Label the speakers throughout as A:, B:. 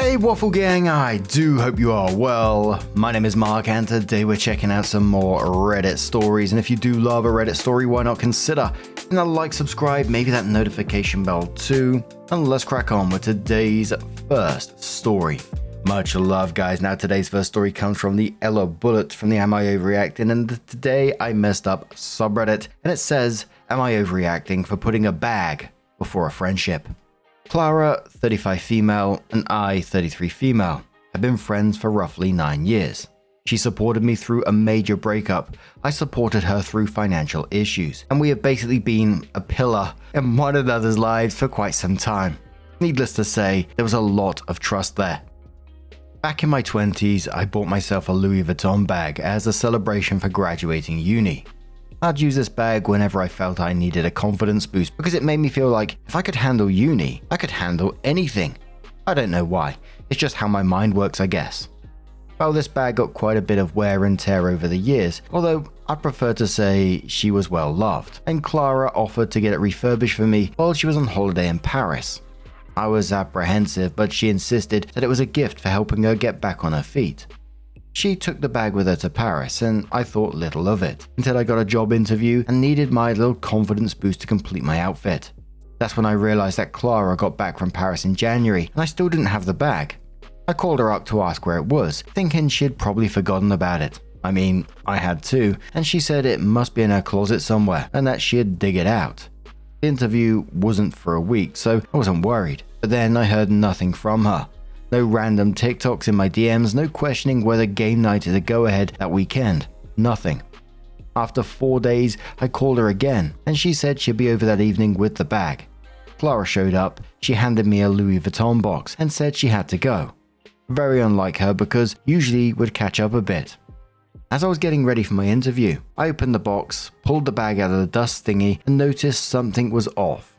A: Hey Waffle Gang, I do hope you are well. My name is Mark and today we're checking out some more Reddit stories, and if you do love a Reddit story, why not consider hitting that like, subscribe, maybe that notification bell too, and let's crack on with today's first story. Much love guys. Now today's first story comes from the Ella Bullet from the Am I Overreacting, and today I messed up subreddit and it says, am I overreacting for putting a bag before a friendship? Clara, 35 female, and I, 33 female, have been friends for roughly 9 years. She supported me through a major breakup. I supported her through financial issues, and we have basically been a pillar in one another's lives for quite some time. Needless to say, there was a lot of trust there. Back in my 20s, I bought myself a Louis Vuitton bag as a celebration for graduating uni. I'd use this bag whenever I felt I needed a confidence boost because it made me feel like if I could handle uni, I could handle anything. I don't know why, it's just how my mind works, I guess. Well, this bag got quite a bit of wear and tear over the years, although I'd prefer to say she was well loved, and Clara offered to get it refurbished for me while she was on holiday in Paris. I was apprehensive, but she insisted that it was a gift for helping her get back on her feet. She took the bag with her to Paris, and I thought little of it, until I got a job interview and needed my little confidence boost to complete my outfit. That's when I realized that Clara got back from Paris in January, and I still didn't have the bag. I called her up to ask where it was, thinking she'd probably forgotten about it. I mean, I had too, and she said it must be in her closet somewhere, and that she'd dig it out. The interview wasn't for a week, so I wasn't worried, but then I heard nothing from her. No random TikToks in my DMs, no questioning whether game night is a go-ahead that weekend. Nothing. After 4 days, I called her again, and she said she'd be over that evening with the bag. Clara showed up, she handed me a Louis Vuitton box, and said she had to go. Very unlike her because usually would catch up a bit. As I was getting ready for my interview, I opened the box, pulled the bag out of the dust thingy, and noticed something was off.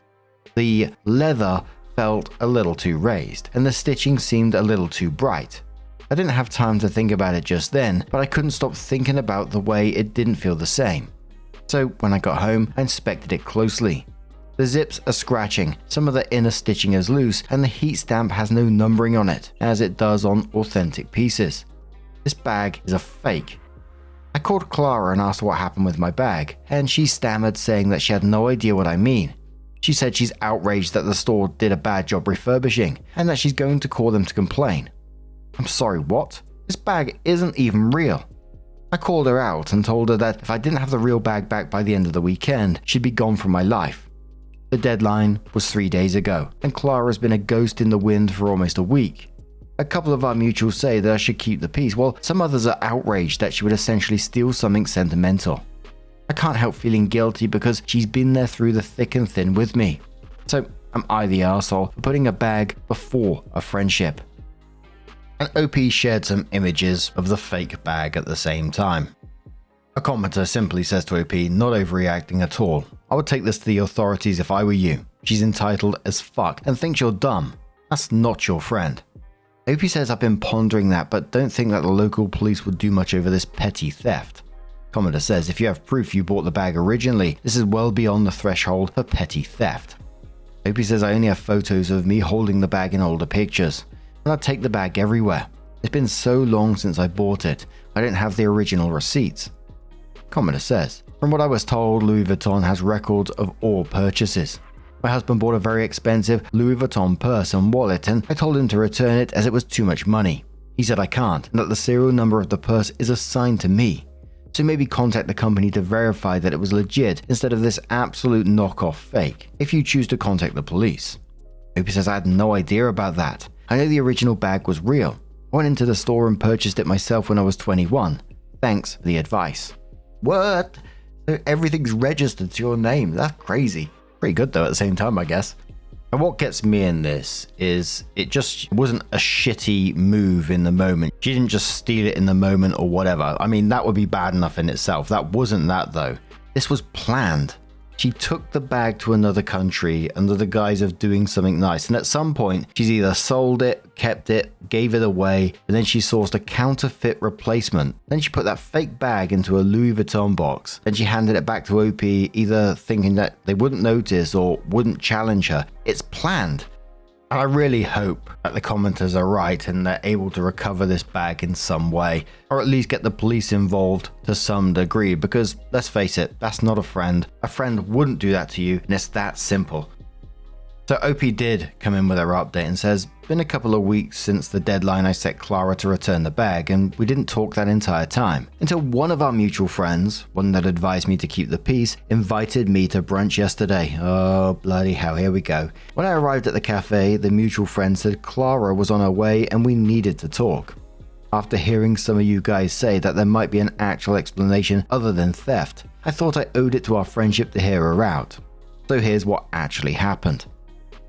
A: The leather felt a little too raised, and the stitching seemed a little too bright. I didn't have time to think about it just then, but I couldn't stop thinking about the way it didn't feel the same. So when I got home, I inspected it closely. The zips are scratching, some of the inner stitching is loose, and the heat stamp has no numbering on it, as it does on authentic pieces. This bag is a fake. I called Clara and asked what happened with my bag, and she stammered, saying that she had no idea what I mean. She said she's outraged that the store did a bad job refurbishing, and that she's going to call them to complain. I'm sorry, what? This bag isn't even real. I called her out and told her that if I didn't have the real bag back by the end of the weekend, she'd be gone from my life. The deadline was 3 days ago, and Clara's been a ghost in the wind for almost a week. A couple of our mutuals say that I should keep the peace, while some others are outraged that she would essentially steal something sentimental. I can't help feeling guilty because she's been there through the thick and thin with me. So am I the arsehole for putting a bag before a friendship? And OP shared some images of the fake bag at the same time. A commenter simply says to OP, not overreacting at all. I would take this to the authorities if I were you. She's entitled as fuck and thinks you're dumb. That's not your friend. OP says I've been pondering that, but don't think that the local police would do much over this petty theft. Commenter says, if you have proof you bought the bag originally, this is well beyond the threshold for petty theft. OP says I only have photos of me holding the bag in older pictures, and I take the bag everywhere. It's been so long since I bought it, I don't have the original receipts. Commenter says, from what I was told, Louis Vuitton has records of all purchases. My husband bought a very expensive Louis Vuitton purse and wallet, and I told him to return it as it was too much money. He said I can't, and that the serial number of the purse is assigned to me. So maybe contact the company to verify that it was legit instead of this absolute knockoff fake, if you choose to contact the police. OP says I had no idea about that. I know the original bag was real. I went into the store and purchased it myself when I was 21. Thanks for the advice. What? So everything's registered to your name. That's crazy. Pretty good though at the same time, I guess. And what gets me in this is it just wasn't a shitty move in the moment. She didn't just steal it in the moment or whatever. I mean, that would be bad enough in itself. That wasn't that though. This was planned. She took the bag to another country under the guise of doing something nice, and at some point she's either sold it, kept it, gave it away, and then she sourced a counterfeit replacement. Then she put that fake bag into a Louis Vuitton box. Then she handed it back to OP, either thinking that they wouldn't notice or wouldn't challenge her. It's planned. And I really hope that the commenters are right and they're able to recover this bag in some way, or at least get the police involved to some degree, because let's face it, that's not a friend. A friend wouldn't do that to you, and it's that simple. So OP did come in with her update and says, been a couple of weeks since the deadline I set Clara to return the bag, and we didn't talk that entire time. Until one of our mutual friends, one that advised me to keep the peace, invited me to brunch yesterday. Oh, bloody hell, here we go. When I arrived at the cafe, the mutual friend said Clara was on her way and we needed to talk. After hearing some of you guys say that there might be an actual explanation other than theft, I thought I owed it to our friendship to hear her out. So here's what actually happened.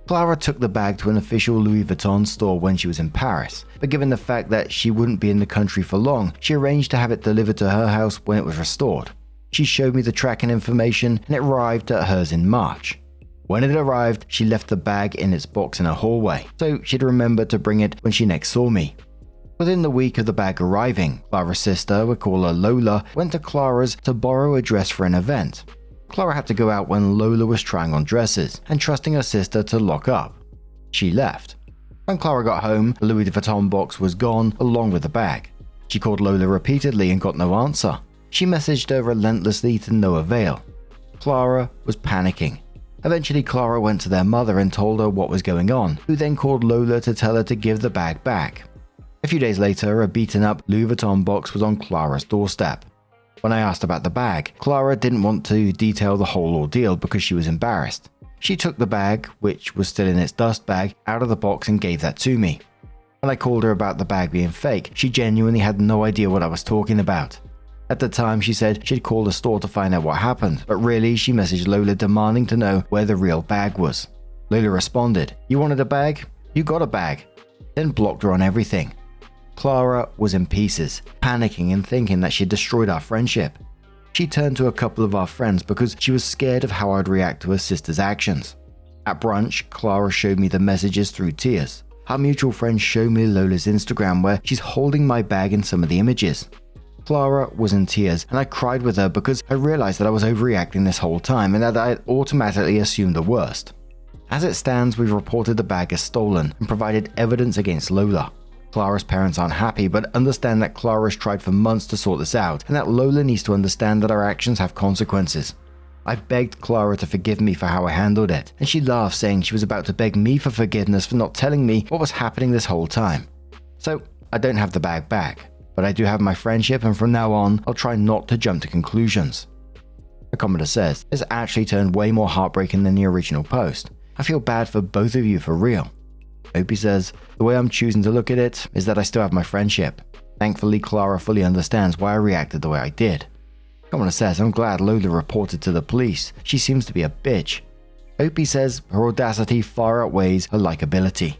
A: Clara took the bag to an official Louis Vuitton store when she was in Paris, but given the fact that she wouldn't be in the country for long, she arranged to have it delivered to her house when it was restored. She showed me the tracking information and it arrived at hers in March. When it arrived, she left the bag in its box in her hallway, so she'd remember to bring it when she next saw me. Within the week of the bag arriving, Clara's sister, we call her Lola, went to Clara's to borrow a dress for an event. Clara had to go out when Lola was trying on dresses and trusting her sister to lock up. She left. When Clara got home, the Louis Vuitton box was gone along with the bag. She called Lola repeatedly and got no answer. She messaged her relentlessly to no avail. Clara was panicking. Eventually, Clara went to their mother and told her what was going on, who then called Lola to tell her to give the bag back. A few days later, a beaten-up Louis Vuitton box was on Clara's doorstep. When I asked about the bag, Clara didn't want to detail the whole ordeal because she was embarrassed. She took the bag, which was still in its dust bag, out of the box and gave that to me. When I called her about the bag being fake, she genuinely had no idea what I was talking about. At the time, she said she'd called the store to find out what happened, but really she messaged Lola demanding to know where the real bag was. Lola responded, "You wanted a bag? You got a bag." Then blocked her on everything. Clara was in pieces, panicking and thinking that she'd destroyed our friendship. She turned to a couple of our friends because she was scared of how I'd react to her sister's actions. At brunch, Clara showed me the messages through tears. Our mutual friend showed me Lola's Instagram where she's holding my bag in some of the images. Clara was in tears and I cried with her because I realized that I was overreacting this whole time and that I had automatically assumed the worst. As it stands, we've reported the bag as stolen and provided evidence against Lola. Clara's parents aren't happy, but understand that Clara has tried for months to sort this out, and that Lola needs to understand that our actions have consequences. I begged Clara to forgive me for how I handled it, and she laughed, saying she was about to beg me for forgiveness for not telling me what was happening this whole time. So, I don't have the bag back, but I do have my friendship, and from now on, I'll try not to jump to conclusions. The commenter says, this actually turned way more heartbreaking than the original post. I feel bad for both of you for real. Opie says, the way I'm choosing to look at it is that I still have my friendship. Thankfully, Clara fully understands why I reacted the way I did. Commenter says, I'm glad Lola reported to the police. She seems to be a bitch. Opie says, her audacity far outweighs her likability.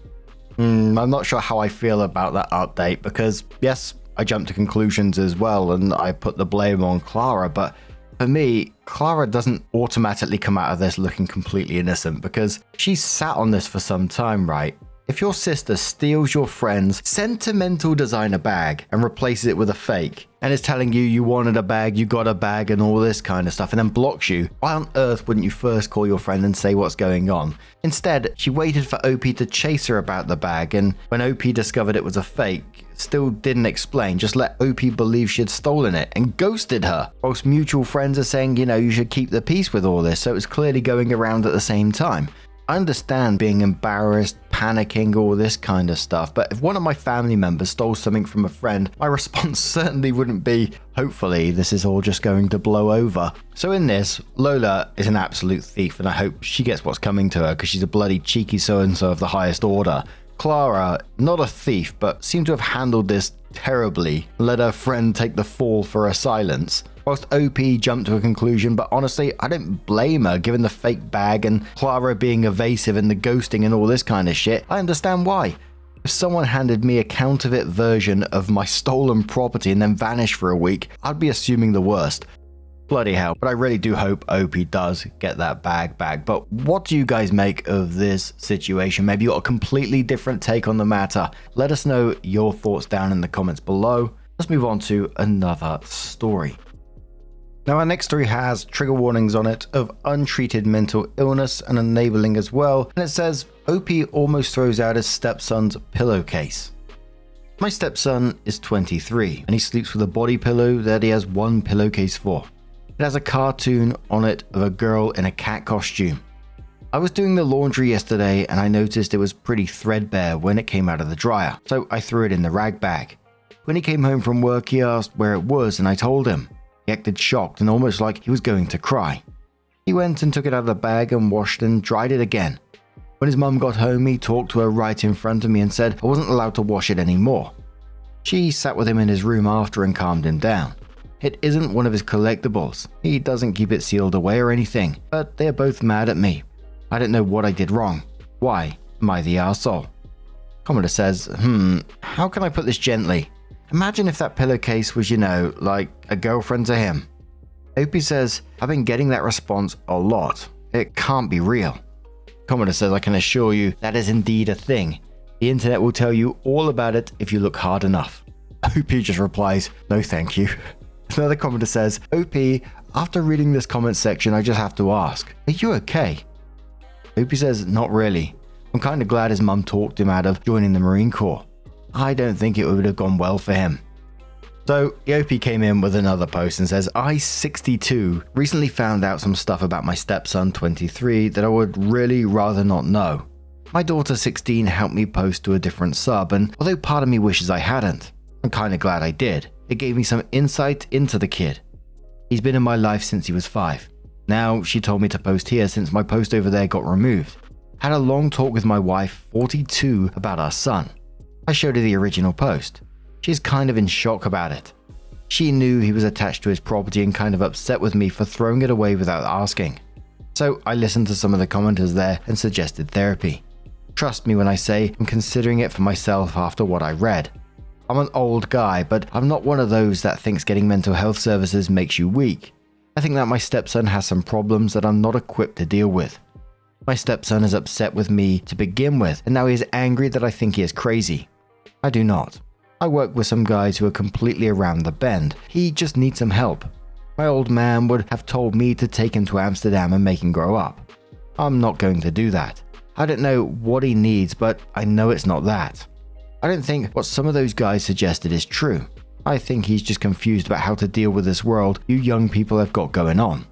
A: I'm not sure how I feel about that update because, yes, I jumped to conclusions as well and I put the blame on Clara, but for me, Clara doesn't automatically come out of this looking completely innocent because she's sat on this for some time, right? If your sister steals your friend's sentimental designer bag and replaces it with a fake and is telling you you wanted a bag, you got a bag and all this kind of stuff and then blocks you, why on earth wouldn't you first call your friend and say what's going on? Instead, she waited for OP to chase her about the bag, and when OP discovered it was a fake, still didn't explain, just let OP believe she had stolen it and ghosted her, whilst mutual friends are saying, you should keep the peace with all this, so it was clearly going around at the same time. I understand being embarrassed, panicking, all this kind of stuff, but if one of my family members stole something from a friend, my response certainly wouldn't be, hopefully this is all just going to blow over. So in this, Lola is an absolute thief and I hope she gets what's coming to her because she's a bloody cheeky so-and-so of the highest order. Clara, not a thief, but seemed to have handled this terribly, let her friend take the fall for her silence. Whilst OP jumped to a conclusion, but honestly, I don't blame her given the fake bag and Clara being evasive and the ghosting and all this kind of shit. I understand why. If someone handed me a counterfeit version of my stolen property and then vanished for a week, I'd be assuming the worst. Bloody hell, but I really do hope OP does get that bag back. But what do you guys make of this situation? Maybe you got a completely different take on the matter. Let us know your thoughts down in the comments below. Let's move on to another story. Now our next story has trigger warnings on it of untreated mental illness and enabling as well, and it says OP almost throws out his stepson's pillowcase. My stepson is 23 and he sleeps with a body pillow that he has one pillowcase for. It has a cartoon on it of a girl in a cat costume. I was doing the laundry yesterday and I noticed it was pretty threadbare when it came out of the dryer, so I threw it in the rag bag. When he came home from work, he asked where it was and I told him. He acted shocked and almost like he was going to cry. He went and took it out of the bag and washed and dried it again. When his mum got home, he talked to her right in front of me and said I wasn't allowed to wash it anymore. She sat with him in his room after and calmed him down. It isn't one of his collectibles. He doesn't keep it sealed away or anything, but they're both mad at me. I don't know what I did wrong. Why am I the arsehole? Commenter says, how can I put this gently? Imagine if that pillowcase was, like a girlfriend to him. Opie says, I've been getting that response a lot. It can't be real. Commenter says, I can assure you that is indeed a thing. The internet will tell you all about it if you look hard enough. Opie just replies, no thank you. Another commenter says, Opie, after reading this comment section, I just have to ask, are you okay? Opie says, not really. I'm kind of glad his mum talked him out of joining the Marine Corps. I don't think it would have gone well for him. So, Opie came in with another post and says, I, 62, recently found out some stuff about my stepson, 23, that I would really rather not know. My daughter, 16, helped me post to a different sub, and although part of me wishes I hadn't, I'm kind of glad I did. It gave me some insight into the kid. He's been in my life since he was 5. Now, she told me to post here since my post over there got removed. Had a long talk with my wife, 42, about our son. I showed her the original post. She's kind of in shock about it. She knew he was attached to his property and kind of upset with me for throwing it away without asking. So I listened to some of the commenters there and suggested therapy. Trust me when I say I'm considering it for myself after what I read. I'm an old guy, but I'm not one of those that thinks getting mental health services makes you weak. I think that my stepson has some problems that I'm not equipped to deal with. My stepson is upset with me to begin with, and now he is angry that I think he is crazy. I do not. I work with some guys who are completely around the bend. He just needs some help. My old man would have told me to take him to Amsterdam and make him grow up. I'm not going to do that. I don't know what he needs, but I know it's not that. I don't think what some of those guys suggested is true. I think he's just confused about how to deal with this world you young people have got going on.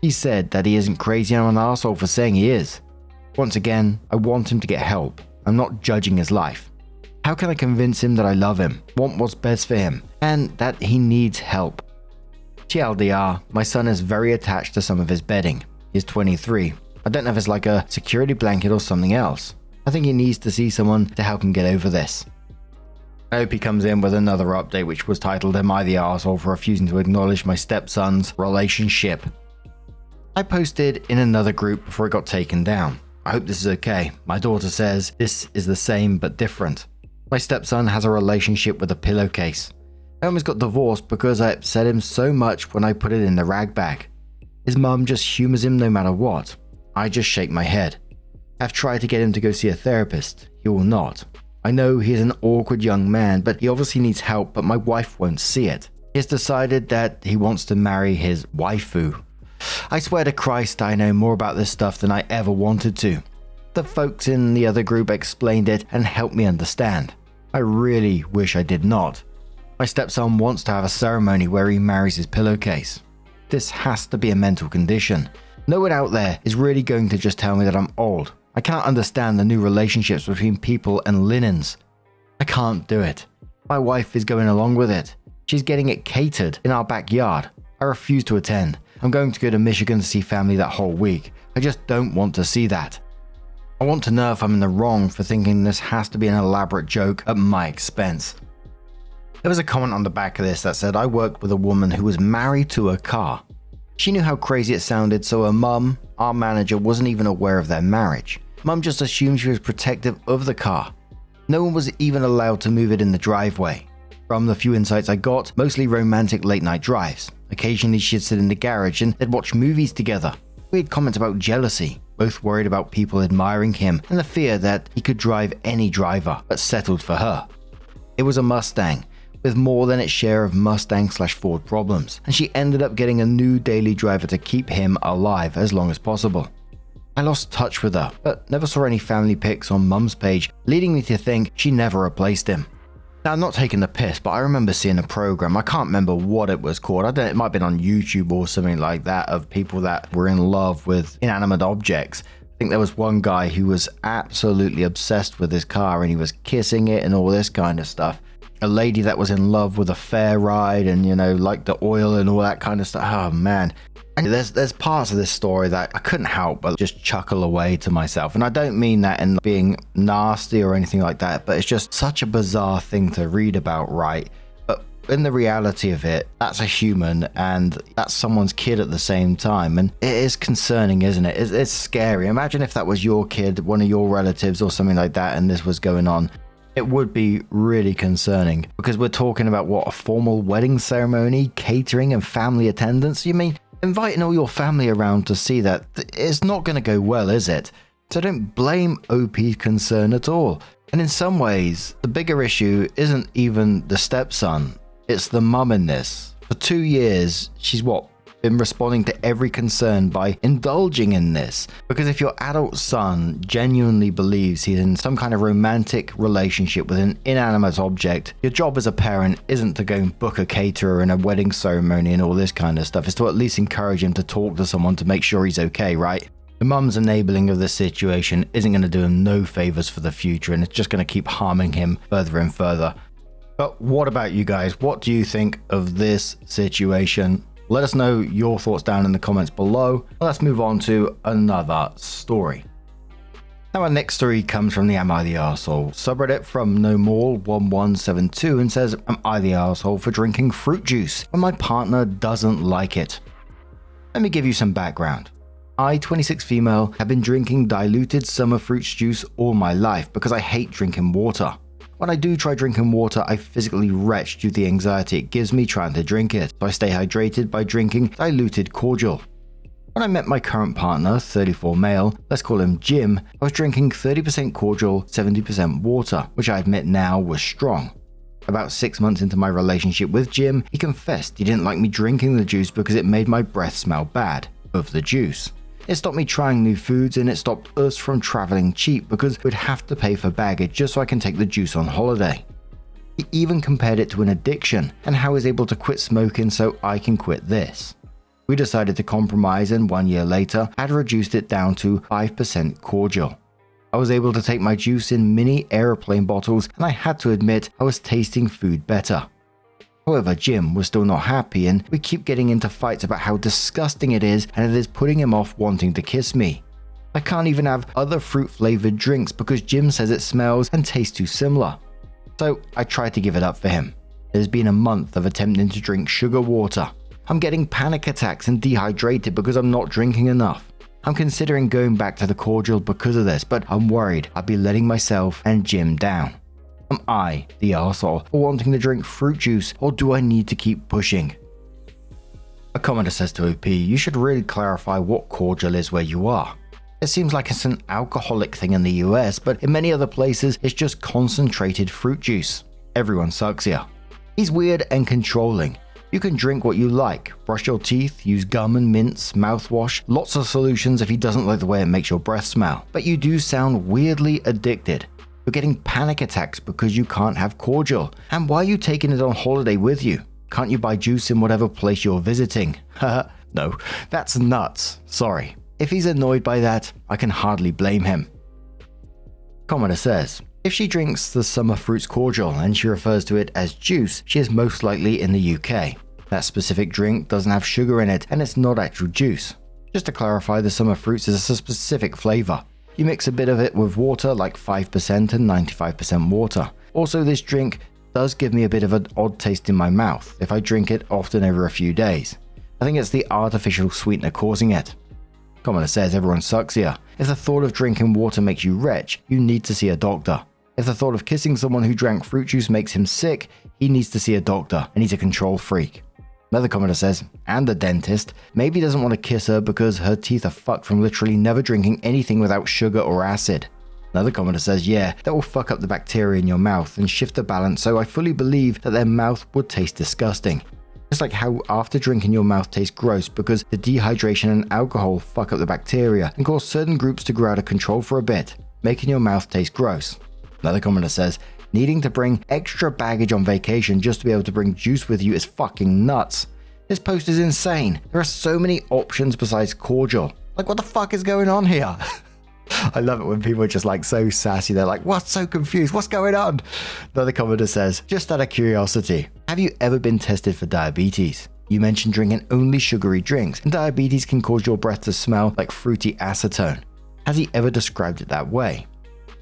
A: He said that he isn't crazy and I'm an arsehole for saying he is. Once again, I want him to get help. I'm not judging his life. How can I convince him that I love him, want what's best for him, and that he needs help? TLDR, my son is very attached to some of his bedding. He's 23. I don't know if it's like a security blanket or something else. I think he needs to see someone to help him get over this. I hope he comes in with another update which was titled, Am I the Arsehole for refusing to acknowledge my stepson's relationship? I posted in another group before it got taken down. I hope this is okay. My daughter says this is the same but different. My stepson has a relationship with a pillowcase. I almost got divorced because I upset him so much when I put it in the rag bag. His mum just humors him no matter what. I just shake my head. I've tried to get him to go see a therapist. He will not. I know he is an awkward young man, but he obviously needs help, but my wife won't see it. He has decided that he wants to marry his waifu. I swear to Christ I know more about this stuff than I ever wanted to. The folks in the other group explained it and helped me understand. I really wish I did not. My stepson wants to have a ceremony where he marries his pillowcase. This has to be a mental condition. No one out there is really going to just tell me that I'm old. I can't understand the new relationships between people and linens. I can't do it. My wife is going along with it. She's getting it catered in our backyard. I refuse to attend. I'm going to go to Michigan to see family that whole week. I just don't want to see that. I want to know if I'm in the wrong for thinking this has to be an elaborate joke at my expense. There was a comment on the back of this that said I worked with a woman who was married to a car. She knew how crazy it sounded, so her mum, our manager, wasn't even aware of their marriage. Mum just assumed she was protective of the car. No one was even allowed to move it in the driveway. From the few insights I got, mostly romantic late night drives. Occasionally she'd sit in the garage and they'd watch movies together. Weird comments about jealousy, both worried about people admiring him and the fear that he could drive any driver, but settled for her. It was a Mustang, with more than its share of Mustang/Ford problems, and she ended up getting a new daily driver to keep him alive as long as possible. I lost touch with her, but never saw any family pics on Mum's page, leading me to think she never replaced him. Now, I'm not taking the piss, but I remember seeing a program, I can't remember what it was called, it might have been on YouTube or something like that, of people that were in love with inanimate objects. I think there was one guy who was absolutely obsessed with his car and he was kissing it and all this kind of stuff. A lady that was in love with a fair ride and, liked the oil and all that kind of stuff. Oh, man. And there's parts of this story that I couldn't help but just chuckle away to myself. And I don't mean that in being nasty or anything like that, but it's just such a bizarre thing to read about, right? But in the reality of it, that's a human and that's someone's kid at the same time. And it is concerning, isn't it? It's scary. Imagine if that was your kid, one of your relatives or something like that, and this was going on. It would be really concerning because we're talking about a formal wedding ceremony, catering and family attendance. You mean inviting all your family around to see that? It's not going to go well, is it? So don't blame OP's concern at all. And in some ways, the bigger issue isn't even the stepson, it's the mum in this. For 2 years, she's been responding to every concern by indulging in this. Because if your adult son genuinely believes he's in some kind of romantic relationship with an inanimate object, your job as a parent isn't to go and book a caterer and a wedding ceremony and all this kind of stuff. It's to at least encourage him to talk to someone to make sure he's okay, right? The mum's enabling of this situation isn't going to do him no favors for the future, and it's just going to keep harming him further and further. But what about you guys? What do you think of this situation? Let us know your thoughts down in the comments below. Let's move on to another story. Now, our next story comes from the Am I the Arsehole subreddit from NoMore1172 and says, am I the arsehole for drinking fruit juice when my partner doesn't like it? Let me give you some background. I, 26 female, have been drinking diluted summer fruits juice all my life because I hate drinking water. When I do try drinking water, I physically retch due to the anxiety it gives me trying to drink it, so I stay hydrated by drinking diluted cordial. When I met my current partner, 34 male, let's call him Jim, I was drinking 30% cordial, 70% water, which I admit now was strong. About 6 months into my relationship with Jim, he confessed he didn't like me drinking the juice because it made my breath smell bad, of the juice. It stopped me trying new foods and it stopped us from traveling cheap because we'd have to pay for baggage just so I can take the juice on holiday. He even compared it to an addiction and how he's able to quit smoking so I can quit this. We decided to compromise and 1 year later had reduced it down to 5% cordial. I was able to take my juice in mini aeroplane bottles and I had to admit I was tasting food better. However, Jim was still not happy and we keep getting into fights about how disgusting it is and it is putting him off wanting to kiss me. I can't even have other fruit flavored drinks because Jim says it smells and tastes too similar. So I tried to give it up for him. It has been a month of attempting to drink sugar water. I'm getting panic attacks and dehydrated because I'm not drinking enough. I'm considering going back to the cordial because of this, but I'm worried I'll be letting myself and Jim down. Am I the arsehole for wanting to drink fruit juice, or do I need to keep pushing? A commenter says to OP, you should really clarify what cordial is where you are. It seems like it's an alcoholic thing in the US, but in many other places it's just concentrated fruit juice. Everyone sucks here. He's weird and controlling. You can drink what you like, brush your teeth, use gum and mints, mouthwash, lots of solutions if he doesn't like the way it makes your breath smell. But you do sound weirdly addicted. You're getting panic attacks because you can't have cordial. And why are you taking it on holiday with you? Can't you buy juice in whatever place you're visiting? Haha, no, that's nuts. Sorry. If he's annoyed by that, I can hardly blame him. Commenter says, if she drinks the summer fruits cordial and she refers to it as juice, she is most likely in the UK. That specific drink doesn't have sugar in it and it's not actual juice. Just to clarify, the summer fruits is a specific flavor. You mix a bit of it with water, like 5% and 95% water. Also, this drink does give me a bit of an odd taste in my mouth if I drink it often over a few days. I think it's the artificial sweetener causing it. Commenter says everyone sucks here. If the thought of drinking water makes you retch, you need to see a doctor. If the thought of kissing someone who drank fruit juice makes him sick, he needs to see a doctor and he's a control freak. Another commenter says, and the dentist, maybe doesn't want to kiss her because her teeth are fucked from literally never drinking anything without sugar or acid. Another commenter says, yeah, that will fuck up the bacteria in your mouth and shift the balance, so I fully believe that their mouth would taste disgusting. Just like how after drinking your mouth tastes gross because the dehydration and alcohol fuck up the bacteria and cause certain groups to grow out of control for a bit, making your mouth taste gross. Another commenter says, needing to bring extra baggage on vacation just to be able to bring juice with you is fucking nuts. This post is insane. There are so many options besides cordial. Like, what the fuck is going on here? I love it when people are just like so sassy. They're like, what? So confused. What's going on? Another commenter says, just out of curiosity, have you ever been tested for diabetes? You mentioned drinking only sugary drinks, and diabetes can cause your breath to smell like fruity acetone. Has he ever described it that way?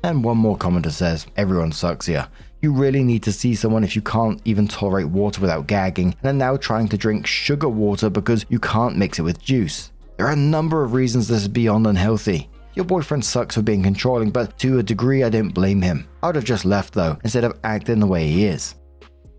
A: And one more commenter says, everyone sucks here. You really need to see someone if you can't even tolerate water without gagging and are now trying to drink sugar water because you can't mix it with juice. There are a number of reasons this is beyond unhealthy. Your boyfriend sucks for being controlling, but to a degree I don't blame him. I would have just left though, instead of acting the way he is.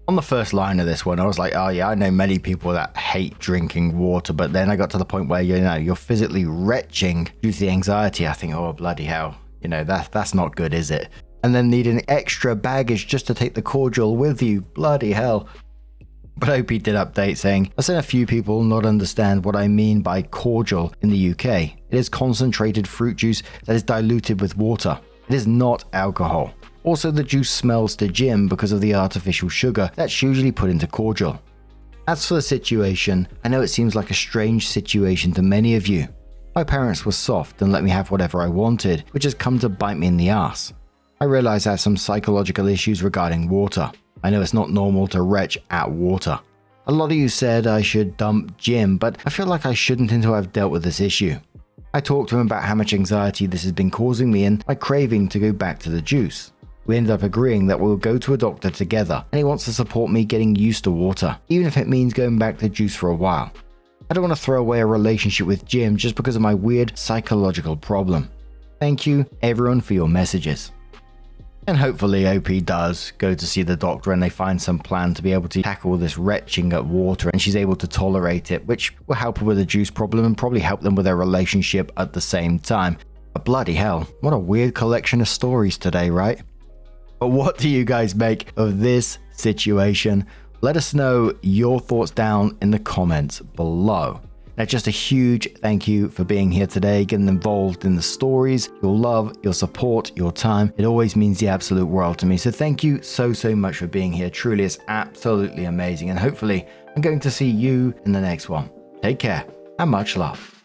A: On the first line of this one, I was like, oh yeah, I know many people that hate drinking water, but then I got to the point where, you're physically retching due to the anxiety. I think, oh bloody hell, that's not good, is it? And then needing extra baggage just to take the cordial with you, bloody hell. But OP did update saying, I've seen a few people not understand what I mean by cordial in the UK. It is concentrated fruit juice that is diluted with water. It is not alcohol. Also, the juice smells to gin because of the artificial sugar that's usually put into cordial. As for the situation, I know it seems like a strange situation to many of you. My parents were soft and let me have whatever I wanted, which has come to bite me in the ass. I realize I have some psychological issues regarding water. I know it's not normal to retch at water. A lot of you said I should dump gin, but I feel like I shouldn't until I've dealt with this issue. I talked to him about how much anxiety this has been causing me and my craving to go back to the juice. We ended up agreeing that we'll go to a doctor together, and he wants to support me getting used to water, even if it means going back to juice for a while. I don't want to throw away a relationship with Jim just because of my weird psychological problem. Thank you, everyone, for your messages. And hopefully OP does go to see the doctor and they find some plan to be able to tackle this retching at water and she's able to tolerate it, which will help her with the juice problem and probably help them with their relationship at the same time. But bloody hell, what a weird collection of stories today, right? But what do you guys make of this situation? Let us know your thoughts down in the comments below. Now, just a huge thank you for being here today, getting involved in the stories, your love, your support, your time. It always means the absolute world to me. So thank you so much for being here. Truly, it's absolutely amazing. And hopefully I'm going to see you in the next one. Take care and much love.